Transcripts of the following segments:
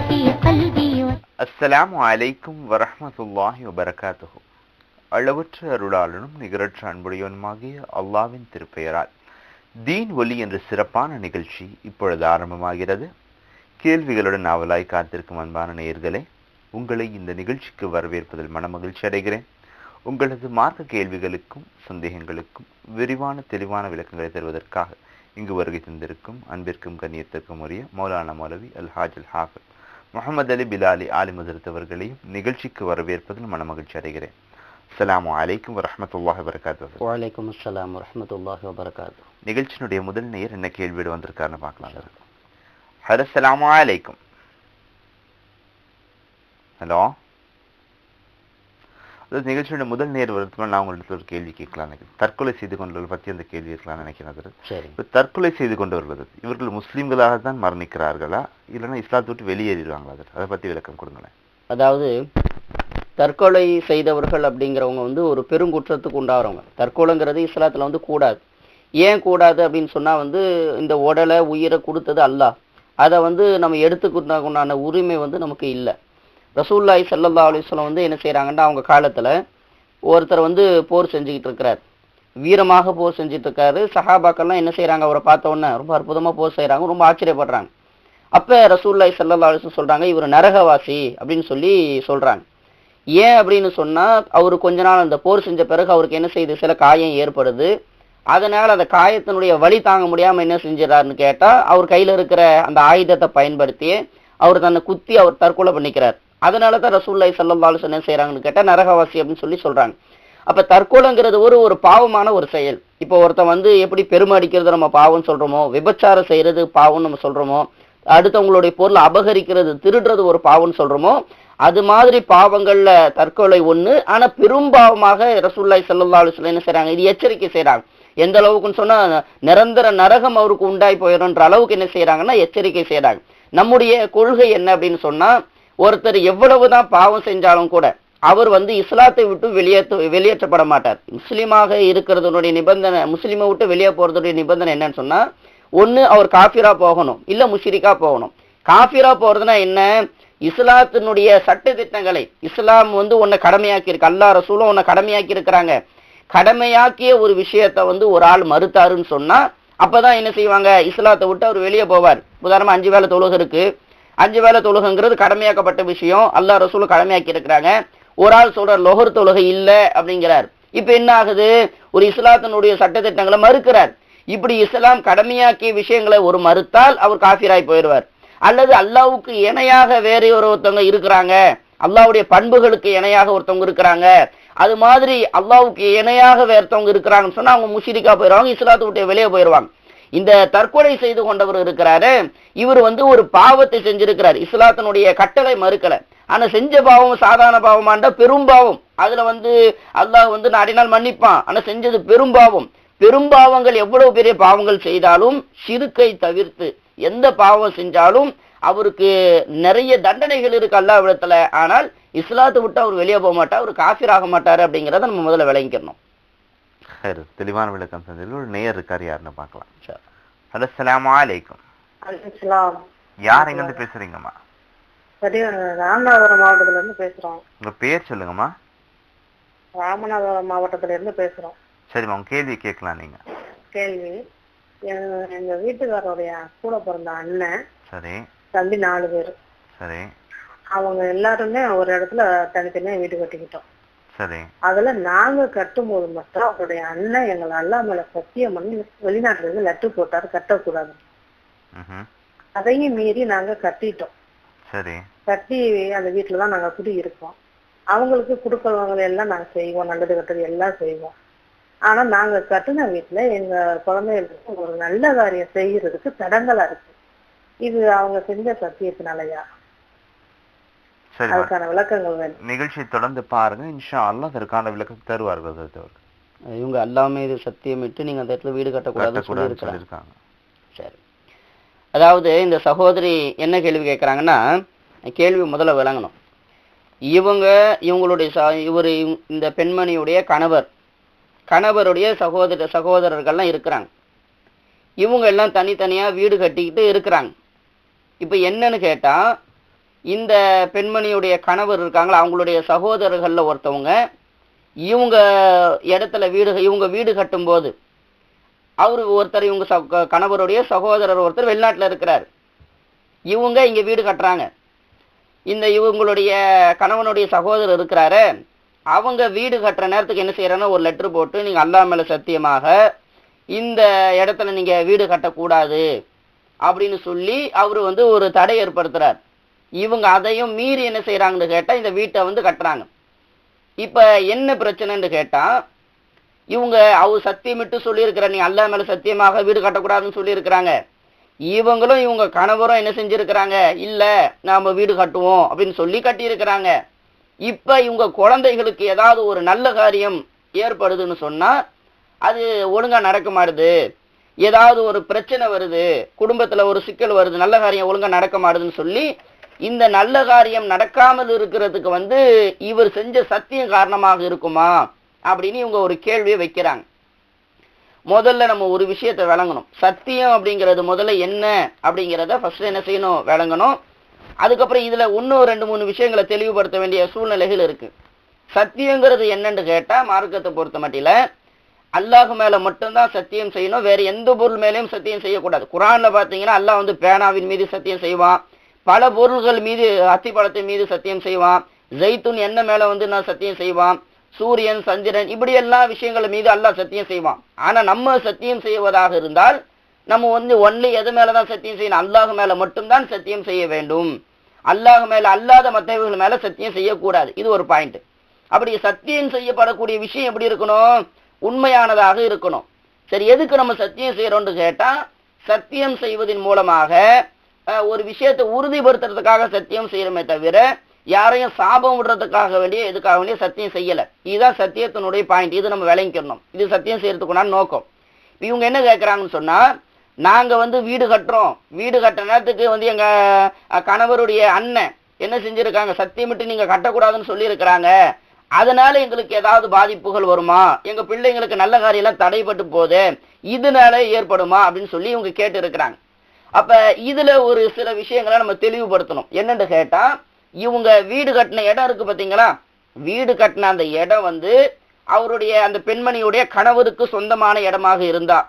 في قلبي. அஸ்ஸலாமு அலைக்கும் வரஹ்மத்துல்லாஹி வபரகாத்துஹு. அளவற்ற அருளாளனும் நிகரற்ற அன்புடையவனுமாகிய அல்லாஹ்வின் திருப்பெயரால் தீன் ஒலி என்ற சிறப்பான நிகழ்ச்சி இப்பொழுது ஆரம்பமாகிறது. கேள்விகளுடன் ஆவலாய் காத்திருக்கும் அன்பான நேயர்களே, உங்களை இந்த நிகழ்ச்சிக்கு வரவேற்பதில் மனமகிழ்ச்சி அடைகிறேன். உங்களது மார்க்க கேள்விகளுக்கும் சந்தேகங்களுக்கும் விரிவான தெளிவான விளக்கங்களை தருவதற்காக இங்கு வருகை தந்திருக்கும் அன்பிற்கும் கண்ணியத்திற்கும் உரிய மௌலானா மௌலவி அல்ஹாஜ் அல் ஹாஃபிஸ் முகமது அலி பிலாலி ஆலிம் ஹஜ்ரத் அவர்களையும் நிகழ்ச்சிக்கு வரவேற்பதில் மனமகிழ்ச்சி அடைகிறேன். அஸ்ஸலாமு அலைக்கும் வரஹ்மத்துல்லாஹி வபரகாத்துஹு. வலைக்கும் அஸ்ஸலாம் வரஹ்மத்துல்லாஹி வபரகாத்துஹு. நிகழ்ச்சியினுடைய முதல் நேயர் என்ன கேள்வியோடு வந்திருக்காருன்னு பார்க்கலாம். ஹலோ, அஸ்ஸலாமு அலைக்கும். ஹலோ, அதாவது நிகழ்ச்சியோட முதல் நேர் வரதுக்கு நான் உங்களிடத்துல ஒரு கேள்வி கேட்கலாம். தற்கொலை செய்து கொண்டவர்கள் பற்றி அந்த கேள்வி இருக்கலாம்னு நினைக்கிறேன். சரி, இப்போ தற்கொலை செய்து கொண்டு வருவது இவர்கள் முஸ்லீம்களாக தான் மரணிக்கிறார்களா, இல்லைன்னா இஸ்லாத்தை விட்டு வெளியேறிடுவாங்களா? அதை பற்றி விளக்கம் கொடுங்களேன். அதாவது தற்கொலை செய்தவர்கள் அப்படிங்கிறவங்க ஒரு பெருங்குற்றத்துக்கு உண்டாகிறவங்க. தற்கொலைங்கிறது இஸ்லாத்துல கூடாது. ஏன் கூடாது அப்படின்னு சொன்னா இந்த உடலை உயிரை கொடுத்தது அல்லாஹ். அதை நம்ம எடுத்துக்கொண்டான உரிமை நமக்கு இல்லை. ரசூலுல்லாஹி ஸல்லல்லாஹு அலைஹி வஸல்லம் என்ன செய்யறாங்கன்னா, அவங்க காலத்துல ஒருத்தர் போர் செஞ்சுக்கிட்டு இருக்கிறார், வீரமாக போர் செஞ்சுட்டு இருக்காரு. சஹாபாக்கள்லாம் என்ன செய்யறாங்க, அவரை பார்த்த உடனே ரொம்ப அற்புதமா போர் செய்யறாங்க, ரொம்ப ஆச்சரியப்படுறாங்க. அப்ப ரசூலுல்லாஹி ஸல்லல்லாஹு அலைஹி வஸல்லம் சொல்றாங்க, இவர் நரகவாசி அப்படின்னு சொல்றாங்க. ஏன் அப்படின்னு சொன்னா, அவரு கொஞ்ச நாள் அந்த போர் செஞ்ச பிறகு அவருக்கு என்ன செய்யுது, சில காயம் ஏற்படுது. அதனால அந்த காயத்தினுடைய வலி தாங்க முடியாம என்ன செஞ்சிடறாருன்னு கேட்டா, அவர் கையில இருக்கிற அந்த ஆயுதத்தை பயன்படுத்தி அவர் தன்னை குத்தி அவர் தற்கொலை பண்ணிக்கிறார். அதனாலதான் ரசூலுல்லாஹி ஸல்லல்லாஹு அலைஹி வஸல்லம் என்ன செய்யறாங்கன்னு கேட்டா நரகவாசி அப்படின்னு சொல்றாங்க. அப்ப தற்கொலைங்கிறது ஒரு பாவமான ஒரு செயல். இப்போ ஒருத்தன் எப்படி பெருமை அடிக்கிறது நம்ம பாவம் சொல்றோமோ, விபச்சாரம் செய்யறது பாவம் நம்ம சொல்றோமோ, அடுத்தவங்களுடைய பொருள் அபகரிக்கிறது திருடுறது ஒரு பாவம்னு சொல்றோமோ, அது மாதிரி பாவங்கள்ல தற்கொலை ஒண்ணு. ஆனா பெரும்பாவமாக ரசூலுல்லாஹி ஸல்லல்லாஹு அலைஹி வஸல்லம் என்ன செய்றாங்க, இது எச்சரிக்கை செய்யறாங்க. எந்த அளவுக்குன்னு சொன்னா, நிரந்தர நரகம் அவருக்கு உண்டாய் போயிடும்ன்ற அளவுக்கு என்ன செய்யறாங்கன்னா எச்சரிக்கை செய்யறாங்க. நம்முடைய கொள்கை என்ன அப்படின்னு சொன்னா, ஒருத்தர் எவ்வளவுதான் பாவம் செஞ்சாலும் கூட அவர் இஸ்லாத்தை விட்டு வெளியேற்றப்பட மாட்டார். முஸ்லீமாக இருக்கிறதுடைய நிபந்தனை, முஸ்லீமை விட்டு வெளியே போறதுடைய நிபந்தனை என்னன்னு சொன்னா, ஒண்ணு அவர் காஃபிரா போகணும், இல்ல முஷ்ரிக்கா போகணும். காஃபிரா போறதுன்னா என்ன, இஸ்லாத்தினுடைய சட்ட திட்டங்களை இஸ்லாம் உன்னை கடமையாக்கி இருக்கு, அல்லாஹ் ரசூலும் உன்னை கடமையாக்கி இருக்கிறாங்க. கடமையாக்கிய ஒரு விஷயத்த ஒரு ஆள் மறுத்தாருன்னு சொன்னா, அப்பதான் என்ன செய்வாங்க, இஸ்லாத்தை விட்டு அவர் வெளியே போவார். உதாரணமா 5 வேளை தொழுகை இருக்கு. 5 வேளை தொழுகைங்கிறது கடமையாக்கப்பட்ட விஷயம், அல்லாஹ் ரசூலும் கடமையாக்கி இருக்கிறாங்க. ஒரு ஆள் சொல்ற லொஹர் தொழுகை இல்ல அப்படிங்கிறார். இப்ப என்ன ஆகுது, ஒரு இஸ்லாத்தினுடைய சட்டத்திட்டங்களை மறுக்கிறார். இப்படி இஸ்லாம் கடமையாக்கிய விஷயங்களை ஒரு மறுத்தால் அவர் காஃபிராய் போயிடுவார். அல்லது அல்லாஹ்வுக்கு இணையாக வேற ஒருத்தவங்க இருக்கிறாங்க, அல்லாஹ்வுடைய பண்புகளுக்கு இணையாக ஒருத்தவங்க இருக்கிறாங்க, அது மாதிரி அல்லாஹ்வுக்கு இணையாக வேறத்தவங்க இருக்கிறாங்கன்னு சொன்னா அவங்க முஷ்ரிக்கா போயிடுவாங்க, இஸ்லாத்தை விட்டு வெளியே போயிடுவாங்க. இந்த தற்கொலை செய்து கொண்டவர் இருக்கிறாரு, இவர் ஒரு பாவத்தை செஞ்சிருக்கிறார், இஸ்லாத்தினுடைய கட்டளை மறுக்கல. ஆனா செஞ்ச பாவம் சாதாரண பாவமாண்டா பெரும்பாவம். அதுல அல்லாஹ் நாடினால் மன்னிப்பான். ஆனா செஞ்சது பெரும்பாவம். பெரும்பாவங்கள் எவ்வளவு பெரிய பாவங்கள் செய்தாலும் ஷிர்க்கை தவிர்த்து எந்த பாவம் செஞ்சாலும் அவருக்கு நிறைய தண்டனைகள் இருக்கு அல்லாஹ்விடத்துல. ஆனால் இஸ்லாத்தை விட்டு அவர் வெளியே போக மாட்டார், அவர் காஃபிர் ஆக மாட்டாரு அப்படிங்கிறத நம்ம முதல்ல விளங்கிக்கணும். தெளிவான விளக்கம் தந்ததில் ஒரு நேயர் இருக்காரு, யாருன்னு பார்க்கலாம். ஹலோ, அஸ்ஸலாமு அலைக்கும். யார் எங்க இருந்து பேசுறீங்கம்மா? ராமநாதபுரம் மாவட்டத்துல இருந்து பேசுறோம். உங்க பேர் சொல்லுங்கம்மா. ராமநாதபுரம் மாவட்டத்துல இருந்து பேசுறோம். சரிம்மா, உங்க கேள்வி கேட்கலாம். நீங்க கேள்வி, எங்க வீட்டுக்காரருடைய கூட பிறந்த அண்ணன், சரி, தம்பி 4 பேரு. சரி, அவங்க எல்லாருமே ஒரு இடத்துல தனித்தனியா வீடு கட்டிக்கிட்டோம். சரி. அதுல நாங்க கட்டும் போது மட்டும் அவருடைய அண்ணன் எங்களை அல்லா மேல சத்தியம் பண்ணி வெளிநாட்டுல இருந்து லெட்டர் போட்டாரு, கட்டக்கூடாது. அதையும் மீறி நாங்க கட்டிட்டோம். சரி. கட்டி அந்த வீட்டுலதான் நாங்க குடி இருக்கோம். அவங்களுக்கு குடுக்கறவங்களை எல்லாம் நாங்க செய்வோம், நல்லது கட்டுறது எல்லாம் செய்வோம். ஆனா நாங்க கட்டுன வீட்டுல எங்க குழந்தைகளுக்கு ஒரு நல்ல காரியம் செய்யறதுக்கு தடங்களா இருக்கு. இது அவங்க செஞ்ச சத்தியத்தினாலயா? அதுக்கான விளக்கங்கள் வேணும். நிகழ்ச்சி தொடர்ந்து பாருங்க, இன்ஷா அல்லாஹ் அதற்கான விளக்கம் தருவார்கள். இவங்க எல்லாமே இது சத்தியமிட்டு நீங்க அந்த இடத்துல வீடு கட்டக்கூடாதுன்னு சொல்லியிருக்காங்க. சரி, அதாவது இந்த சகோதரி என்ன கேள்வி கேட்கறாங்கன்னா, கேள்வி முதல்ல விளங்கணும். இவங்களுடைய இந்த பெண்மணியுடைய கணவருடைய சகோதரர்கள்லாம் இருக்கிறாங்க. இவங்க எல்லாம் தனித்தனியா வீடு கட்டிக்கிட்டு இருக்கிறாங்க. இப்ப என்னன்னு கேட்டா, இந்த பெண்மணியுடைய கணவர் இருக்காங்களா, அவங்களுடைய சகோதரர்கள்ல ஒருத்தவங்க இவங்க இடத்துல இவங்க வீடு கட்டும்போது அவரு ஒருத்தர், இவங்க கணவருடைய சகோதரர் ஒருத்தர் வெளிநாட்டுல இருக்கிறார். இவங்க இங்க வீடு கட்டுறாங்க. இவங்களுடைய கணவனுடைய சகோதரர் இருக்கிறாரு, அவங்க வீடு கட்டுற நேரத்துக்கு என்ன செய்யறாங்கன்னா ஒரு லெட்டர் போட்டு, நீங்க அல்லாஹ் மேல சத்தியமாக இந்த இடத்துல நீங்க வீடு கட்டக்கூடாது அப்படின்னு சொல்லி அவரு ஒரு தடை ஏற்படுத்துறார். இவங்க அதையும் மீறி என்ன செய்யறாங்கன்னு கேட்டா இந்த வீட்டை கட்டுறாங்க. இப்ப என்ன பிரச்சனைன்னு கேட்டா, அவர் சத்தியமிட்டு சொல்லியிருக்கிறார், நீ அல்லாஹ் மேல சத்தியமாக வீடு கட்டக்கூடாதுன்னு சொல்லியிருக்கிறாங்க. இவங்களும் இவங்க கணவரும் என்ன செஞ்சிருக்கிறாங்க, இல்ல நாம வீடு கட்டுவோம் அப்படின்னு சொல்லி கட்டியிருக்கிறாங்க. இப்ப இவங்க குழந்தைகளுக்கு ஏதாவது ஒரு நல்ல காரியம் ஏற்படுதுன்னு சொன்னா அது ஒழுங்கா நடக்க மாட்டுது, ஏதாவது ஒரு பிரச்சனை வருது, குடும்பத்துல ஒரு சிக்கல் வருது, நல்ல காரியம் ஒழுங்கா நடக்க மாட்டுதுன்னு சொல்லி இந்த நல்ல காரியம் நடக்காமல் இருக்கிறதுக்கு இவர் செஞ்ச சத்தியம் காரணமாக இருக்குமா அப்படின்னு இவங்க ஒரு கேள்வியை வைக்கிறாங்க. முதல்ல நம்ம ஒரு விஷயத்தை விளங்கணும். சத்தியம் அப்படிங்கிறது முதல்ல என்ன அப்படிங்கிறத ஃபர்ஸ்ட் என்ன செய்யணும், விளங்கணும். அதுக்கப்புறம் இதுல இன்னும் 2-3 விஷயங்களை தெளிவுபடுத்த வேண்டிய சூழ்நிலைகள் இருக்கு. சத்தியங்கிறது என்னன்னு கேட்டா, மார்க்கத்தை பொறுத்த மட்டில அல்லாஹ் மேல மட்டும்தான் சத்தியம் செய்யணும், வேற எந்த பொருள் மேலேயும் சத்தியம் செய்யக்கூடாது. குர்ஆன்ல பாத்தீங்கன்னா அல்லாஹ் பேனாவின் மீது சத்தியம் செய்வான், பல பொருள்கள் மீது, அத்திப்பழத்தின் மீது சத்தியம் செய்வான், ஜெய்துன் எண்ணெய் மேல நான் சத்தியம் செய்வான், சூரியன் சந்திரன் இப்படி எல்லா விஷயங்கள் மீது அல்லாஹ் சத்தியம் செய்வான். ஆனா நம்ம சத்தியம் செய்வதாக இருந்தால் நம்ம ஒன்லி எது மேலதான் சத்தியம் செய்யணும், அல்லாஹ் மேல மட்டும்தான் சத்தியம் செய்ய வேண்டும். அல்லாஹ் மேல அல்லாத மற்றவர்கள் மேல சத்தியம் செய்யக்கூடாது. இது ஒரு பாயிண்ட். அப்படி சத்தியம் செய்யப்படக்கூடிய விஷயம் எப்படி இருக்கணும், உண்மையானதாக இருக்கணும். சரி, எதுக்கு நம்ம சத்தியம் செய்யறோம்னு கேட்டா, சத்தியம் செய்வதன் மூலமாக ஒரு விஷயத்தை உறுதிப்படுத்துறதுக்காக சத்தியம் செய்யறமே தவிர யாரையும் சாபம் விடுறதுக்காக எதுக்காக வேண்டிய சத்தியம் செய்யல. இதுதான் சத்தியத்தினுடைய பாயிண்ட். இது நம்ம விளங்கிக்கணும். இது சத்தியம் செய்யறதுக்குண்டான நோக்கம். இவங்க என்ன கேட்கறாங்கன்னு சொன்னா, நாங்க வீடு கட்டுறோம், வீடு கட்ட நேரத்துக்கு எங்க கணவருடைய அண்ணன் என்ன செஞ்சிருக்காங்க, சத்தியமிட்டு நீங்க கட்டக்கூடாதுன்னு சொல்லி இருக்கிறாங்க, அதனால எங்களுக்கு ஏதாவது பாதிப்புகள் வருமா, எங்க பிள்ளைங்களுக்கு நல்ல காரியம் எல்லாம் தடைப்பட்டு போகுது, இதனால ஏற்படுமா அப்படின்னு சொல்லி இவங்க கேட்டு இருக்கிறாங்க. அப்ப இதுல ஒரு சில விஷயங்களை நம்ம தெளிவுபடுத்தணும். என்னன்னு கேட்டா, இவங்க வீடு கட்டின இடம் இருக்கு பாத்தீங்களா, வீடு கட்டின அந்த இடம் அவருடைய அந்த பெண்மணியுடைய கணவருக்கு சொந்தமான இடமாக இருந்தா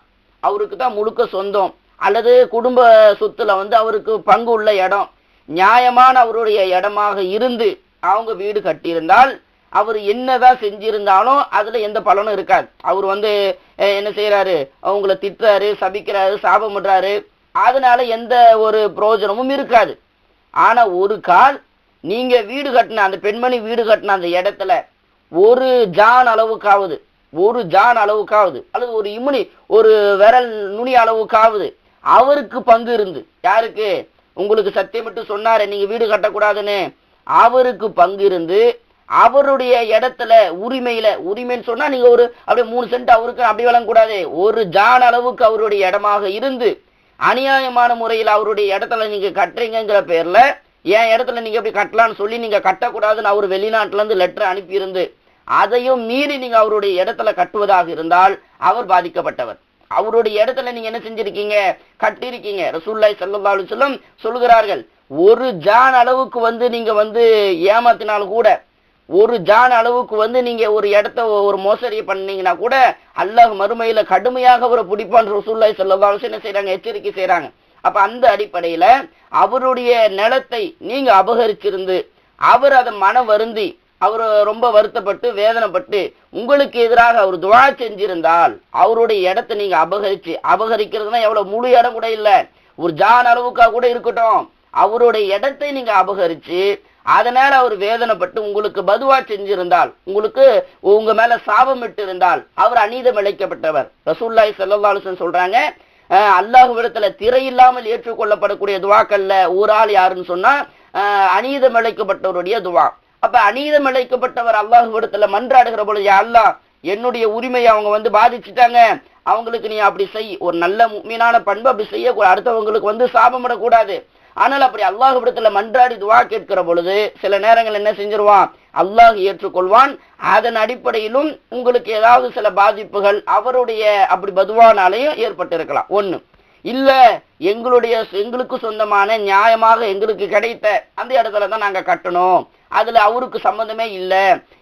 அவருக்கு தான் முழுக்க சொந்தம், அல்லது குடும்ப சொத்துல அவருக்கு பங்கு உள்ள இடம், நியாயமான அவருடைய இடமாக இருந்து அவங்க வீடு கட்டியிருந்தால் அவர் என்னதான் செஞ்சிருந்தாலும் அதுல எந்த பலனும் இருக்காது. அவர் என்ன செய்யறாரு, அவங்கள திட்டுறாரு, சபிக்கிறாரு, சாபம் பண்றாரு, அதனால எந்த ஒரு பிரயோஜனமும் இருக்காது. ஆனா ஒரு கால் நீங்க வீடு கட்டின அந்த பெண்மணி வீடு கட்டின அந்த இடத்துல ஒரு ஜான் அளவுக்காவது அல்லது ஒரு இம்முனி ஒரு விரல் நுனி அளவுக்காவது அவருக்கு பங்கு இருந்து, யாருக்கு, உங்களுக்கு சத்தியமிட்டு சொன்னாரு நீங்க வீடு கட்டக்கூடாதுன்னு, அவருக்கு பங்கு இருந்து அவருடைய இடத்துல உரிமைன்னு சொன்னா நீங்க அப்படியே 3 சென்ட் அவருக்கு அப்படி வழங்கக்கூடாது, ஒரு ஜான் அளவுக்கு அவருடைய இடமாக இருந்து அநியாயமான முறையில் அவருடைய இடத்துல நீங்க கட்டுறீங்கிற பேர்ல என் இடத்துல நீங்க எப்படி கட்டலான்னு சொல்லி நீங்க கட்டக்கூடாதுன்னு அவர் வெளிநாட்டுல இருந்து லெட்டர் அனுப்பியிருந்து அதையும் மீறி நீங்க அவருடைய இடத்துல கட்டுவதாக இருந்தால் அவர் பாதிக்கப்பட்டவர். அவருடைய இடத்துல நீங்க என்ன செஞ்சிருக்கீங்க, கட்டிருக்கீங்க. ரசூலுல்லாஹி ஸல்லல்லாஹு அலைஹி வஸல்லம் சொல்லுகிறார்கள், ஒரு ஜான் அளவுக்கு நீங்க ஏமாத்தினாலும் கூட, ஒரு ஜான் அளவுக்கு நீங்க ஒரு இடத்த ஒரு மோசடி பண்ணீங்கன்னா கூட அல்லாஹ் மறுமையில கடுமையாக அவரை பிடிப்பான் ரசூலுல்லாஹி ஸல்லல்லாஹு அலைஹி வஸல்லம் என்ன செய்றாங்க, எச்சரிக்கை செய்றாங்க. அப்ப அந்த அடிப்படையில அவருடைய நிலத்தை நீங்க அபகரிச்சிருந்து அவர் அதை மனம் வருந்தி அவர் ரொம்ப வருத்தப்பட்டு வேதனைப்பட்டு உங்களுக்கு எதிராக அவர் துஆ செஞ்சிருந்தால் அவருடைய இடத்தை நீங்க அபகரிக்கிறதுனா எவ்வளவு, முழு இடம் கூட இல்ல, ஒரு ஜான் அளவுக்கா கூட இருக்கட்டும், அவருடைய இடத்தை நீங்க அபகரிச்சு அதனால அவர் வேதனைப்பட்டு உங்களுக்கு பதுவா செஞ்சிருந்தால், உங்களுக்கு உங்க மேல சாபம் இட்டு இருந்தால் அவர் அநீதம் இழைக்கப்பட்டவர். ரசூலுல்லாஹி ஸல்லல்லாஹு அலைஹி வஸல்லம் சொல்றாங்க, அல்லாஹ்விடத்துல திரை இல்லாமல் ஏற்றுக்கொள்ளப்படக்கூடிய துவாக்கள்ல ஒரு ஆள் யாருன்னு சொன்னா அநீதம் இழைக்கப்பட்டவருடைய துவா. அப்ப அநீதம் இழைக்கப்பட்டவர் அல்லாஹ்விடத்துல மன்றாடுகிற பொழுது, அல்லாஹ் என்னுடைய உரிமையை அவங்க பாதிச்சுட்டாங்க, அவங்களுக்கு நீ அப்படி செய், ஒரு நல்ல முஃமினான பண்பு அப்படி செய்யக்கூடாது, அடுத்தவங்களுக்கு சாபமிடக்கூடாது. ஆனால் அப்படி அல்லாஹ்விடத்துல மன்றாடி துவா கேட்கிற பொழுது சில நேரங்கள் என்ன செஞ்சிருவான், அல்லாஹ் ஏற்றுக்கொள்வான். அதன் அடிப்படையிலும் உங்களுக்கு ஏதாவது சில பாதிப்புகள் அவருடைய அப்படி பதுவானாலையும் ஏற்பட்டிருக்கலாம். ஒண்ணு. இல்ல எங்களுக்கு சொந்தமான நியாயமாக எங்களுக்கு கிடைத்த அந்த இடத்துல தான் நாங்க கட்டணும், அதுல அவருக்கு சம்பந்தமே இல்ல,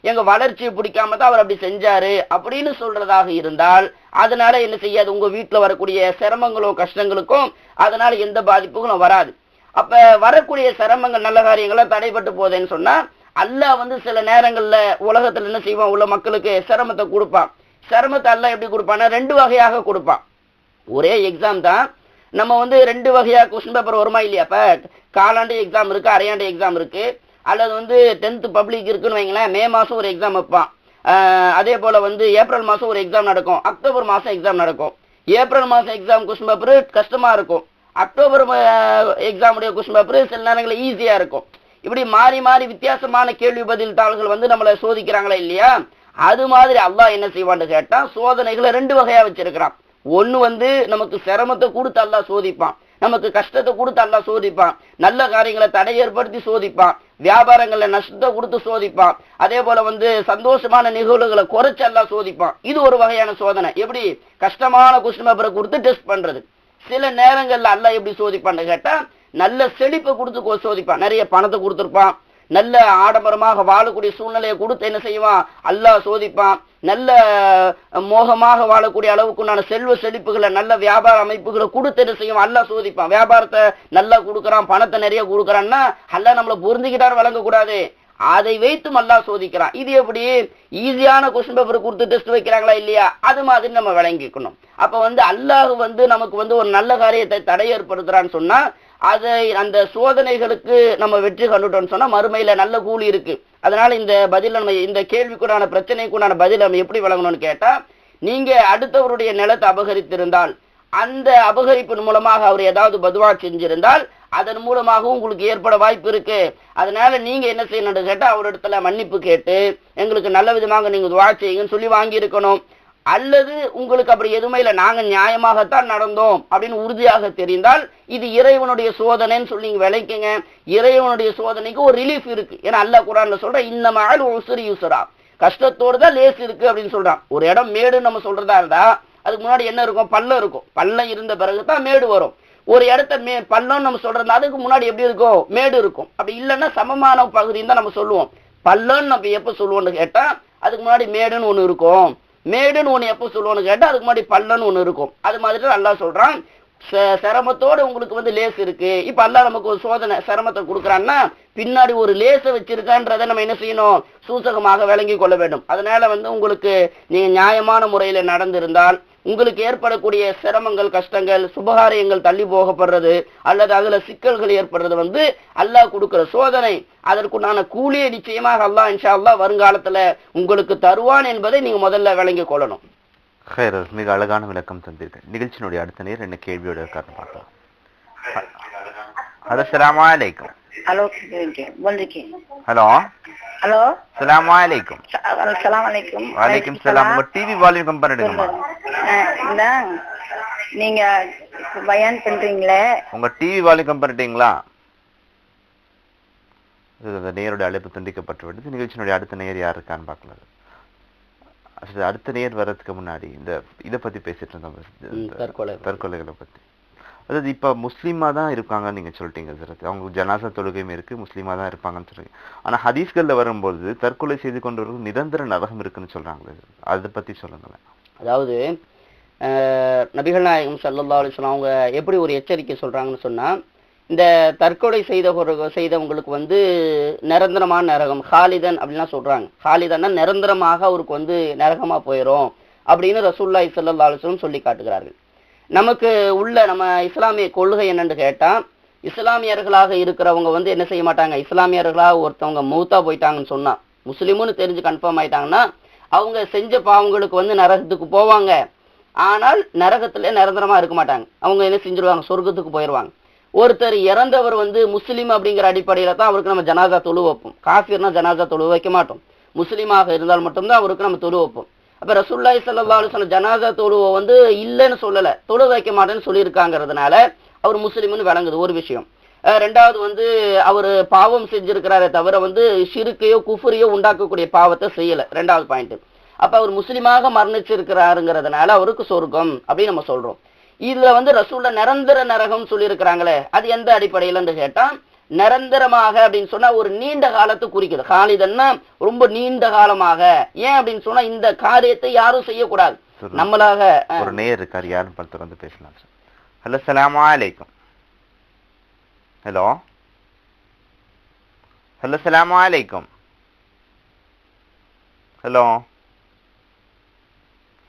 எங்க வளர்ச்சியை பிடிக்காம தான் அவர் அப்படி செஞ்சாரு அப்படின்னு சொல்றதாக இருந்தால் அதனால என்ன செய்யாது, உங்க வீட்டுல வரக்கூடிய சிரமங்களும் கஷ்டங்களுக்கும் அதனால எந்த பாதிப்புகளும் வராது. அப்ப வரக்கூடிய சிரமங்கள் நல்ல காரியங்கள்லாம் தடைபட்டு போதேன்னு சொன்னா அல்லாஹ் வந்து சில நேரங்கள்ல உலகத்துல என்ன செய்வான், உள்ள மக்களுக்கு சிரமத்தை கொடுப்பான். சிரமத்தை அல்லாஹ் எப்படி கொடுப்பான்னா 2 வகையாக கொடுப்பான். ஒரே எக்ஸாம் தான், நம்ம வந்து 2 வகையா கொஸ்டின் பேப்பர் வருமா இல்லையா, அப்ப காலாண்டு எக்ஸாம் இருக்கு, அரையாண்டு எக்ஸாம் இருக்கு, அல்லது வந்து 10th பப்ளிக் இருக்குன்னு வைங்களேன், மே மாசம் ஒரு எக்ஸாம் வைப்பான், அதே போல வந்து ஏப்ரல் மாசம் ஒரு எக்ஸாம் நடக்கும், அக்டோபர் மாசம் எக்ஸாம் நடக்கும். ஏப்ரல் மாசம் எக்ஸாம் கொஸ்டின் பேப்பர் கஷ்டமா இருக்கும், அக்டோபர் எக்ஸாமுடைய கொஸ்டின் பேப்பர் சில நேரங்களில் ஈஸியா இருக்கும். இப்படி மாறி மாறி வித்தியாசமான கேள்வி பதில் தாள்கள் வந்து நம்மளை சோதிக்கிறாங்களா இல்லையா, அது மாதிரி அல்லாஹ் என்ன செய்வான்னு கேட்டா சோதனைகளை 2 வகையா வச்சிருக்கிறான். ஒண்ணு வந்து நமக்கு சிரமத்தை கொடுத்து அல்லாஹ் சோதிப்பான், நமக்கு கஷ்டத்தை கொடுத்து அல்லாஹ் சோதிப்பான், நல்ல காரியங்களை தடை ஏற்படுத்தி சோதிப்பான், வியாபாரங்கள்ல நஷ்டத்தை கொடுத்து சோதிப்பான், அதே போல வந்து சந்தோஷமான நிகழ்வுகளை குறைச்சு அல்லாஹ் சோதிப்பான். இது ஒரு வகையான சோதனை. எப்படி கஷ்டமான கொஸ்டின் பேப்பரை கொடுத்து டெஸ்ட் பண்றது. சில நேரங்கள்ல அல்லாஹ் எப்படி சோதிப்பான்னு கேட்டா நல்ல செழிப்பை கொடுத்து சோதிப்பான், நிறைய பணத்தை கொடுத்துருப்பான், நல்ல ஆடம்பரமாக வாழக்கூடிய சூழ்நிலையை கொடுத்து என்ன செய்வான் அல்லாஹ் சோதிப்பான், நல்ல மோகமாக வாழக்கூடிய அளவுக்குண்டான செல்வ செழிப்புகளை நல்ல வியாபார அமைப்புகளை கொடுத்து என்ன செய்வான் அல்லாஹ் சோதிப்பான். வியாபாரத்தை நல்லா கொடுக்குறான், பணத்தை நிறைய கொடுக்குறான்னா அல்லாஹ் நம்மளை பொருந்திக்கிட்டாரு வழங்கக்கூடாது, அதை வைத்தும் அல்லாஹ் சோதிக்கிறான். இது எப்படி ஈஸியான கொஸ்டின் பேப்பர் கொடுத்து டெஸ்ட் வைக்கிறாங்களா இல்லையா, அது மாதிரி நம்ம விளங்கிக்கணும். அப்ப வந்து அல்லாஹ் வந்து நமக்கு வந்து ஒரு நல்ல காரியத்தை தடை ஏற்படுத்துறான்னு சொன்னா அதை அந்த சோதனைகளுக்கு நம்ம வெற்றி கண்டுட்டோம்னு சொன்னா மறுமையில நல்ல கூலி இருக்கு. அதனால இந்த பதில நம்ம இந்த கேள்விக்குண்டான பிரச்சனைக்குண்டான பதில் நம்ம எப்படி வழங்கணும்னு கேட்டா, நீங்க அடுத்தவருடைய நிலத்தை அபகரித்திருந்தால் அந்த அபகரிப்பின் மூலமாக அவர் ஏதாவது பதுவா செஞ்சிருந்தால் அதன் மூலமாகவும் உங்களுக்கு ஏற்பட வாய்ப்பு இருக்கு. அதனால நீங்க என்ன செய்யணும்னு கேட்டா அவரிடத்துல மன்னிப்பு கேட்டு எங்களுக்கு நல்ல விதமாக நீங்க துவா செய்யுங்கன்னு சொல்லி வாங்கி இருக்கணும். அல்லது உங்களுக்கு அப்படி எதுவுமே இல்லை, நாங்க நியாயமாகத்தான் நடந்தோம் அப்படின்னு உறுதியாக தெரிந்தால் இது இறைவனுடைய சோதனைன்னு சொல்லி நீங்க விளைக்குங்க. இறைவனுடைய சோதனைக்கு ஒரு ரிலீஃப் இருக்கு. ஏன்னா அல்லாஹ் குர்ஆன்ல சொல்ற இன்னமல் உஸ்ரி யுஸ்ரா, கஷ்டத்தோடு தான் லேஸ் இருக்கு அப்படின்னு சொல்றான். ஒரு இடம் மேடுன்னு நம்ம சொல்றதா இருந்தா அதுக்கு முன்னாடி என்ன இருக்கும், பள்ளம் இருக்கும். பள்ளம் இருந்த பிறகுதான் மேடு வரும். ஒரு இடத்த பள்ளம் நம்ம சொல்றதா அதுக்கு முன்னாடி எப்படி இருக்கும், மேடு இருக்கும். அப்படி இல்லைன்னா சமமான பகுதின்னு தான் நம்ம சொல்லுவோம். பள்ளம்னு நம்ம எப்ப சொல்லுவோம்னு கேட்டா அதுக்கு முன்னாடி மேடுன்னு ஒண்ணு இருக்கும். மேடுன்னு ஒண்ணு எப்ப சொல்லுவோம்னு கேட்டா அதுக்கு முன்னாடி பள்ளம்னு ஒண்ணு இருக்கும். அது மாதிரி அல்லாஹ் சொல்றான் சிரமத்தோட உங்களுக்கு வந்து லேஸ் இருக்கு. இப்ப அல்லாஹ் நமக்கு ஒரு சோதனை சிரமத்தை கொடுக்குறான்னா பின்னாடி ஒரு லேசை வச்சிருக்கான்றதை நம்ம என்ன செய்யணும், சூசகமாக விளங்கி கொள்ள வேண்டும். அதனால வந்து உங்களுக்கு நீங்க நியாயமான முறையில நடந்திருந்தால் உங்களுக்கு ஏற்படக்கூடிய சிரமங்கள் கஷ்டங்கள் சுபகாரியங்கள் தள்ளி போகப்படுறது அல்லது அதுல சிக்கல்கள் ஏற்படுறது வந்து அல்லாஹ் கொடுக்கிற சோதனை. அதற்குண்டான கூலியை நிச்சயமாக அல்லாஹ் இன்ஷா அல்லாஹ் வருங்காலத்துல உங்களுக்கு தருவான் என்பதை நீங்க முதல்ல விளங்கி கொள்ளணும். மிக அழகான விளக்கம் தந்தீர்கள். நிகழ்ச்சியினுடைய அடுத்த நேரம் என்ன கேள்வியோட இருக்காருன்னு பார்க்கலாம். அஸ்ஸலாமு அலைக்கும். ஹலோ ஹலோ ஹலோ அஸ்ஸலாமு அலைக்கும். அஸ்ஸலாமு அலைக்கும். வலைக்கும் சலாம். உங்க டிவி வால்யூம் கம்பேர் பண்ணுங்கம்மா. இந்த நீங்க பயான் பண்றீங்களே உங்க டிவி வால்யூம் கம்பேர் பண்ணிட்டீங்களா? நேருடைய அழைப்பு துண்டிக்கப்பட்டு விடுது. நிகழ்ச்சியினுடைய அடுத்த நேர் யார் இருக்கான்னு பார்க்கலாம். அடுத்த நேர் வர்றதுக்கு முன்னாடி இதை பத்தி பேசிட்டு இருந்தோம், தற்கொலைகளை பத்தி. அதாவது இப்ப முஸ்லீமா தான் இருக்காங்கன்னு நீங்க சொல்லிட்டீங்க சார். அவங்களுக்கு ஜனாசா தொழுகையும் இருக்கு, முஸ்லீமா தான் இருப்பாங்கன்னு சொல்றீங்க. ஆனா ஹதீஸ்கள்ல வரும்போது தற்கொலை செய்து கொண்டவர்கள் நிரந்தர நரகம் இருக்குன்னு சொல்றாங்களே, அதை பத்தி சொல்லுங்களேன். அதாவது நபிகள் நாயகம் ஸல்லல்லாஹு அலைஹி வஸல்லம் அவங்க எப்படி ஒரு எச்சரிக்கை சொல்றாங்கன்னு சொன்னா, இந்த தற்கொலை செய்தவங்களுக்கு வந்து நிரந்தரமான நரகம் ஹாலிதன் அப்படின்லாம் சொல்றாங்க. ஹாலிதன்னா நிரந்தரமாக அவருக்கு வந்து நரகமா போயிடும் அப்படின்னு ரசூலுல்லாஹி ஸல்லல்லாஹு அலைஹி வஸல்லம் சொல்லி காட்டுகிறார்கள். நமக்கு உள்ள நம்ம இஸ்லாமிய கொள்கை என்னன்னு கேட்டா, இஸ்லாமியர்களாக இருக்கிறவங்க வந்து என்ன செய்ய மாட்டாங்க, இஸ்லாமியர்களாக ஒருத்தவங்க மௌத்தா போயிட்டாங்கன்னு சொன்னா முஸ்லிமுன்னு தெரிஞ்சு கன்ஃபார்ம் ஆயிட்டாங்கன்னா அவங்க செஞ்ச பாவங்களுக்கு வந்து நரகத்துக்கு போவாங்க. ஆனால் நரகத்துல நிரந்தரமா இருக்க மாட்டாங்க. அவங்க என்ன செஞ்சிருவாங்க, சொர்க்கத்துக்கு போயிடுவாங்க. ஒருத்தர் இறந்தவர் வந்து முஸ்லீம் அப்படிங்கிற அடிப்படையில தான் அவருக்கு நம்ம ஜனாசா தொழு வைப்போம். காஃபிர்னா ஜனாசா தொழு வைக்க மாட்டோம். முஸ்லீமாக இருந்தால் மட்டும்தான் அவருக்கு நம்ம தொழு வைப்போம். அப்ப ரசூலுல்லாஹி ஸல்லல்லாஹு அலைஹி வஸல்லம் ஜனாசா தொழுவை வந்து இல்லைன்னு சொல்லல, தொழு வைக்க மாட்டேன்னு சொல்லியிருக்காங்கிறதுனால அவர் முஸ்லீம்னு விளங்குது ஒரு விஷயம். ரெண்டாவது வந்து அவர் பாவம் செஞ்சிருக்கிறாரே தவிர வந்து ஷிர்கையோ குஃப்ரியோ உண்டாக்கக்கூடிய பாவத்தை செய்யல, ரெண்டாவது பாயிண்ட். அப்ப அவர் முஸ்லீமாக மரணிச்சிருக்கிறாருங்கிறதுனால அவருக்கு சொர்க்கம் அப்படின்னு நம்ம சொல்றோம். இதுல வந்து ரசூல்ல நிரந்தர நரகம் சொல்லியிருக்கிறாங்களே, அது எந்த அடிப்படையிலன்னு கேட்டா, நிரந்தரமாக அப்படின்னு சொன்னா ஒரு நீண்ட காலத்தை குறிக்குது. காலிதன்னா ரொம்ப நீண்ட காலமாக. ஏன் அப்படின்னு சொன்னா இந்த காரியத்தை யாரும் செய்யக்கூடாது, நம்மளாக. ஒரு நேர் இருக்காரு, யாரும் பார்த்து வந்து பேசலாம் சார். ஹலோ, அஸ்ஸலாமு அலைக்கும். ஹலோ ஹலோ, அஸ்ஸலாமு அலைக்கும். ஹலோ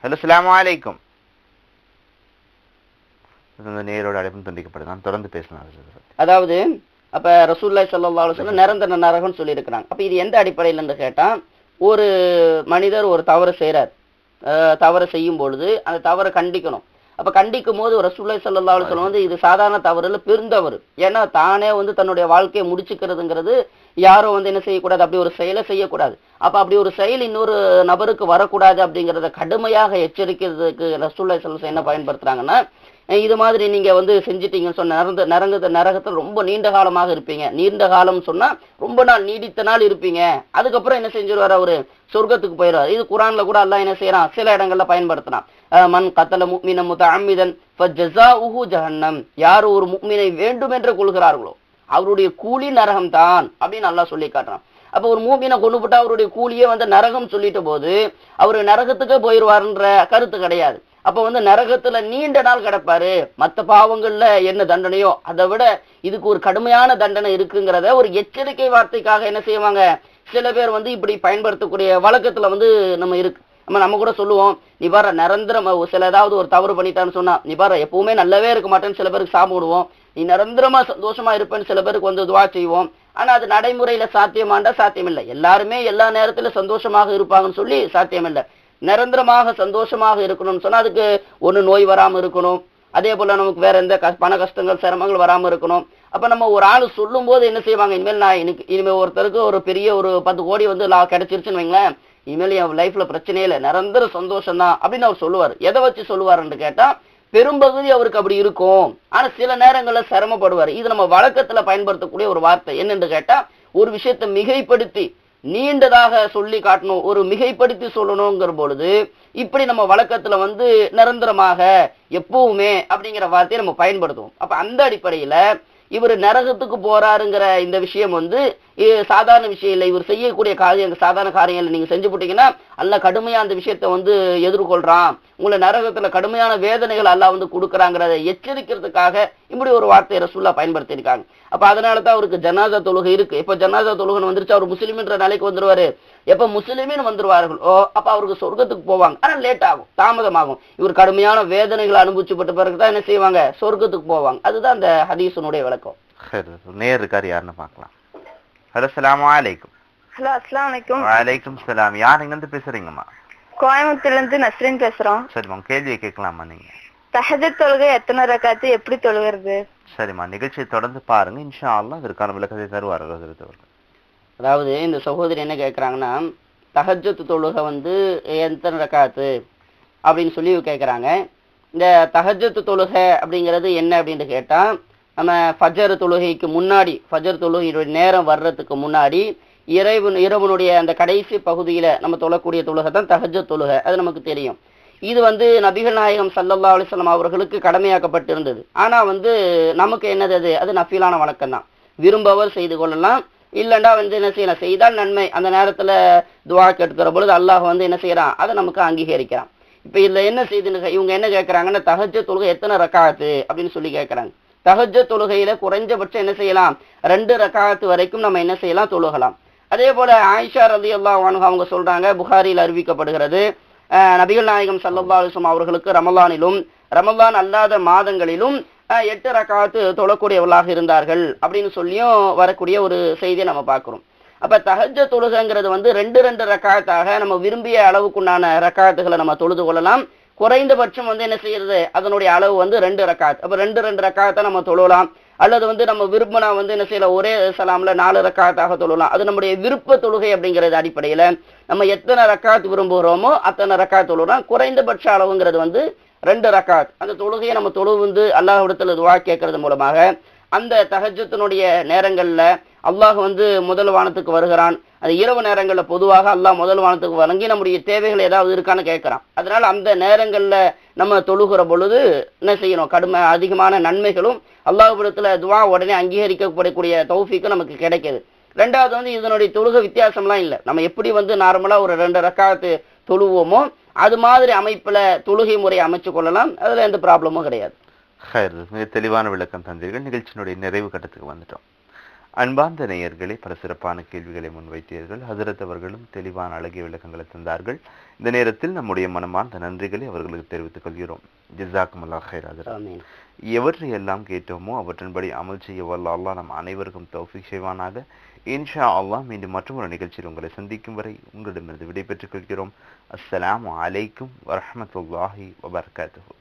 ஹலோ, அஸ்ஸலாமு அலைக்கும். நேரோட அழைப்பும் துண்டிக்கப்படுதான், தொடர்ந்து பேசலாம். அதாவது அப்ப ரசூலுல்லாஹி ஸல்லல்லாஹு அலைஹி வஸல்லம் நிரந்தர நரகம்னு சொல்லி இருக்கிறாங்க. அப்ப இது எந்த அடிப்படையில கேட்டா, ஒரு மனிதர் ஒரு தவறு செய்யறார், தவறு செய்யும் பொழுது அந்த தவறை கண்டிக்கணும். அப்ப கண்டிக்கும் போது ரசூலுல்லாஹி ஸல்லல்லாஹு அலைஹி வஸல்லம் வந்து இது சாதாரண தவறு இல்ல, பெருந்தவறு. ஏன்னா தானே வந்து தன்னுடைய வாழ்க்கையை முடிச்சுக்கிறதுங்கிறது யாரும் வந்து என்ன செய்யக்கூடாது, அப்படி ஒரு செயலை செய்யக்கூடாது. அப்ப அப்படி ஒரு செயல் இன்னொரு நபருக்கு வரக்கூடாது அப்படிங்கிறத கடுமையாக எச்சரிக்கிறதுக்கு ரசூலுல்லாஹி ஸல்லல்லாஹு அலைஹி வஸல்லம் என்ன பயன்படுத்துறாங்கன்னா, இது மாதிரி நீங்க வந்து செஞ்சிட்டீங்கன்னு சொன்ன நரகத்தில் ரொம்ப நீண்ட காலமாக இருப்பீங்க. நீண்ட காலம் சொன்னா ரொம்ப நாள், நீடித்த நாள் இருப்பீங்க. அதுக்கப்புறம் என்ன செஞ்சிருவாரு, அவரு சொர்க்கத்துக்கு போயிடுவார். இது குர்ஆன்ல கூட அல்லாஹ் என்ன செய்யறான், சில இடங்கள்ல பயன்படுத்தினான். மன் கத்தல முஃமினன் முத்தஅம்மிதன் ஃபஜஸாஉஹு ஜஹன்னம். யார் ஒரு முஃமினை வேண்டுமென்று கொள்கிறார்களோ அவருடைய கூலி நரகம் தான் அப்படின்னு அல்லாஹ் சொல்லி காட்டுறான். அப்ப ஒரு மூமினை கொண்டு போட்டா அவருடைய கூலியே வந்து நரகம் சொல்லிட்ட போது அவரு நரகத்துக்கு போயிடுவாருன்ற கருத்து கிடையாது. அப்ப வந்து நரகத்துல நீண்ட நாள் கிடப்பாரு. மற்ற பாவங்கள்ல என்ன தண்டனையோ அதை விட இதுக்கு ஒரு கடுமையான தண்டனை இருக்குங்கிறத ஒரு எச்சரிக்கை வார்த்தைக்காக என்ன செய்வாங்க, சில பேர் வந்து இப்படி பயன்படுத்தக்கூடிய வழக்கத்துல வந்து நம்ம இருக்கு. நம்ம கூட சொல்லுவோம், நீ பாரு நிரந்தரம் சில ஏதாவது ஒரு தவறு பண்ணிட்டான்னு சொன்னா, நீ பாரு எப்பவுமே நல்லாவே இருக்க மாட்டேன்னு சில பேருக்கு சாப்பிடுவோம். நீ நிரந்தரமா சந்தோஷமா இருப்பேன்னு சில பேருக்கு வந்து துவா செய்வோம். ஆனா அது நடைமுறையில சாத்தியமாண்டா சாத்தியம் இல்லை. எல்லாருமே எல்லா நேரத்துல சந்தோஷமாக இருப்பாங்கன்னு சொல்லி சாத்தியம் இல்லை. நிரந்தரமாக சந்தோஷமாக இருக்கணும்னு சொன்னா அதுக்கு ஒண்ணு நோய் வராம இருக்கணும், அதே போல நமக்கு வேற எந்த பண கஷ்டங்கள் சிரமங்கள் வராம இருக்கணும். அப்ப நம்ம ஒரு ஆள் சொல்லும் போது என்ன செய்வாங்க, இனிமேல் நான் இனிமேல் ஒருத்தருக்கு ஒரு பெரிய ஒரு 10 கோடி வந்து கிடைச்சிருச்சுன்னு வைங்களேன், இனிமேல் என் லைஃப்ல பிரச்சனையே இல்லை, நிரந்தர சந்தோஷம் தான் அப்படின்னு அவர் சொல்லுவார். எதை வச்சு சொல்லுவாருன்னு கேட்டா, பெரும்பகுதி அவருக்கு அப்படி இருக்கும். ஆனா சில நேரங்கள்ல சிரமப்படுவார். இது நம்ம வழக்கத்துல பயன்படுத்தக்கூடிய ஒரு வார்த்தை. என்னன்னு கேட்டா, ஒரு விஷயத்தை மிகைப்படுத்தி நீண்டதாக சொல்லி காட்டணும், ஒரு மிகைப்படுத்தி சொல்லணுங்கிற பொழுது இப்படி நம்ம வழக்கத்துல வந்து நிரந்தரமாக எப்பவுமே அப்படிங்கிற வார்த்தையை நம்ம பயன்படுத்துவோம். அப்ப அந்த அடிப்படையில இவர் நரகத்துக்கு போறாருங்கிற இந்த விஷயம் வந்து சாதாரண விஷயம் இல்லை. இவர் செய்யக்கூடிய காரியங்கள் சாதாரண காரியங்கள் நீங்க செஞ்சு போட்டீங்கன்னா அல்லாஹ் கடுமையா அந்த விஷயத்தை வந்து எதிர்கொள்றான், உங்களை நரகத்துல கடுமையான வேதனைகள் அல்லாஹ் வந்து கொடுக்குறாங்கிறத எச்சரிக்கிறதுக்காக இப்படி ஒரு வார்த்தையை ரசூலுல்லாஹ் பயன்படுத்தியிருக்காங்க. அப்ப அதனாலதான் அவருக்கு ஜனாசா தொழுகை இருக்கு. இப்ப ஜனாசா தொழுகை வந்துருச்சு, அவர் முஸ்லிம்ன்ற நிலைக்கு வந்துருவாரு. எப்ப முஸ்லிமின் வந்துருவார்களோ அப்ப அவருக்கு சொர்க்கத்துக்கு போவாங்க. ஆனா லேட் ஆகும், தாமதமாகும். இவர் கடுமையான வேதனைகளை அனுபவிச்சுப்பட்ட பிறகுதான் என்ன செய்வாங்க, சொர்க்கத்துக்கு போவாங்க. அதுதான் அந்த ஹதீஸுடைய விளக்கம். நேர் இருக்காரு, யாருன்னு பார்க்கலாம். ஹலோ, அஸ்ஸலாமு அலைக்கும். ஹலோ, அஸ்ஸலாமு அலைக்கும். வலைக்கும் சலாம். யார் எங்க இருந்து பேசுறீங்கம்மா? கோயம்புத்தூர்ல இருந்து நஸ்ரீன் பேசுறோம். சரிம்மா, கேள்வியை கேட்கலாமா நீங்க? தஹஜ்ஜுத் தொழுகை எத்தனை ரக்காத்து, எப்படி தொழுகிறது? சரிம்மா, நிகழ்ச்சியை தொடர்ந்து பாருங்க, இன்ஷா அல்லாஹ் இதற்கான விளக்கத்தை தருவார் அவர்கள். அதாவது இந்த சகோதரி என்ன கேட்குறாங்கன்னா, தஹஜ்ஜுத் தொழுகை வந்து எத்தனை ரக்காத்து அப்படின்னு சொல்லி கேட்குறாங்க. இந்த தஹஜ்ஜுத் தொழுகை அப்படிங்கிறது என்ன அப்படின்னு கேட்டால், நம்ம ஃபஜர் தொழுகைக்கு முன்னாடி, ஃபஜர் தொழுகையுடைய நேரம் வர்றதுக்கு முன்னாடி இரவனுடைய அந்த கடைசி பகுதியில் நம்ம தொழக்கூடிய தொழுகை தான் தஹஜ்ஜுத் தொழுகை. அது நமக்கு தெரியும். இது வந்து நபிகள் நாயகம் ஸல்லல்லாஹு அலைஹி வஸல்லம் அவர்களுக்கு கடமையாக்கப்பட்டிருந்தது. ஆனால் வந்து நமக்கு என்னது, அது நஃபிலான வழக்கம் தான். விரும்பவர் செய்து கொள்ளலாம், இல்லைண்டா வந்து என்ன செய்யலாம், செய்தால் நன்மை. அந்த நேரத்தில் துவா கேட்கிற பொழுது அல்லாஹ் வந்து என்ன செய்யறான், அதை நமக்கு அங்கீகரிக்கிறான். இப்போ இதில் என்ன செய்துன்னு இவங்க என்ன கேட்குறாங்கன்னா, தஹஜ்ஜுத் தொழுகை எத்தனை ரக்காத்து அப்படின்னு சொல்லி கேட்குறாங்க. தஹஜ்ஜுத் தொழுகையில குறைஞ்சபட்சம் என்ன செய்யலாம், 2 ரக்காத்து வரைக்கும் நம்ம என்ன செய்யலாம், தொழுகலாம். அதே போல ஆயிஷா ரலியல்லாஹு அன்ஹா அவங்க சொல்றாங்க, புகாரியில் அறிவிக்கப்படுகிறது, நபிகள் நாயகம் ஸல்லல்லாஹு அலைஹி வஸல்லம் அவர்களுக்கு ரமலானிலும் ரமலான் அல்லாத மாதங்களிலும் 8 ரக்காத்து தொழக்கூடியவர்களாக இருந்தார்கள் அப்படின்னு சொல்லியும் வரக்கூடிய ஒரு செய்தியை நம்ம பார்க்கிறோம். அப்ப தஹஜ்ஜுத் தொழுகைங்கிறது வந்து 2 ரக்காத்தாக நம்ம விரும்பிய அளவுக்குண்டான ரக்காத்துகளை நம்ம தொழுது கொள்ளலாம். குறைந்தபட்சம் வந்து என்ன செய்யறது, அதனுடைய அளவு வந்து 2 ரக்காத். அப்ப 2 ரக்காத்தை நம்ம தொழலாம். அல்லது வந்து நம்ம விரும்பினா வந்து என்ன செய்யலாம், ஒரே சலாம்ல 4 ரக்காத்தாக தொழலாம். அது நம்முடைய விருப்ப தொழுகை அப்படிங்கிறது அடிப்படையில நம்ம எத்தனை ரக்காத் விரும்புகிறோமோ அத்தனை ரக்காத் தொழுறோம். குறைந்தபட்ச அளவுங்கிறது வந்து 2 ரக்காத். அந்த தொழுகையை நம்ம தொழு வந்து அல்லாஹ்விடத்துல துஆ கேட்கறது மூலமாக அந்த தஹஜ்ஜுத்தினுடைய நேரங்கள்ல அல்லாஹ் வந்து முதல் வானத்துக்கு வருகிறான். அது இரவு நேரங்களில் பொதுவாக அல்லாஹ் முதல் வானத்துக்கு வழங்கி நம்முடைய தேவைகள் ஏதாவது இருக்கான்னு கேட்குறான். அதனால அந்த நேரங்களில் நம்ம தொழுகிற பொழுது என்ன செய்யணும், அதிகமான நன்மைகளும் அல்லாஹ்விடத்துல துவா உடனே அங்கீகரிக்கப்படக்கூடிய தௌஃபீக்கும் நமக்கு கிடைக்குது. ரெண்டாவது வந்து இதனுடைய தொழுகை வித்தியாசம்லாம் இல்லை. நம்ம எப்படி வந்து நார்மலாக ஒரு 2 ரக்காத்து தொழுவோமோ அது மாதிரி அமைப்பில் தொழுகை முறையை அமைச்சு கொள்ளலாம். அதில் எந்த ப்ராப்ளமும் கிடையாது. மிக தெளிவான விளக்கம் தந்தீர்கள். நிகழ்ச்சியினுடைய நிறைவு கட்டத்துக்கு வந்துட்டோம். அன்பார்ந்த நேயர்களே, பல சிறப்பான கேள்விகளை முன்வைத்தீர்கள். ஹஜரத் அவர்களும் தெளிவான அழகிய விளக்கங்களை தந்தார்கள். இந்த நேரத்தில் நம்முடைய மனமார்ந்த நன்றிகளை அவர்களுக்கு தெரிவித்துக் கொள்கிறோம். ஜஸாக்குமுல்லாஹ் ஹைர். ஹஜரத், எவற்றை எல்லாம் கேட்டோமோ அவற்றின்படி அமல் செய்ய வல்ல அல்லாஹ் நம் அனைவருக்கும் தௌஃபீக் செய்வானாக. இன்ஷா அல்லாஹ் மீண்டும் மற்றொரு நிகழ்ச்சியில் உங்களை சந்திக்கும் வரை உங்களிடமிருந்து விடைபெற்றுக் கொள்கிறோம். அஸ்ஸலாமு அலைக்கும் வரஹ்மத்துல்லாஹி வபரகாத்துஹு.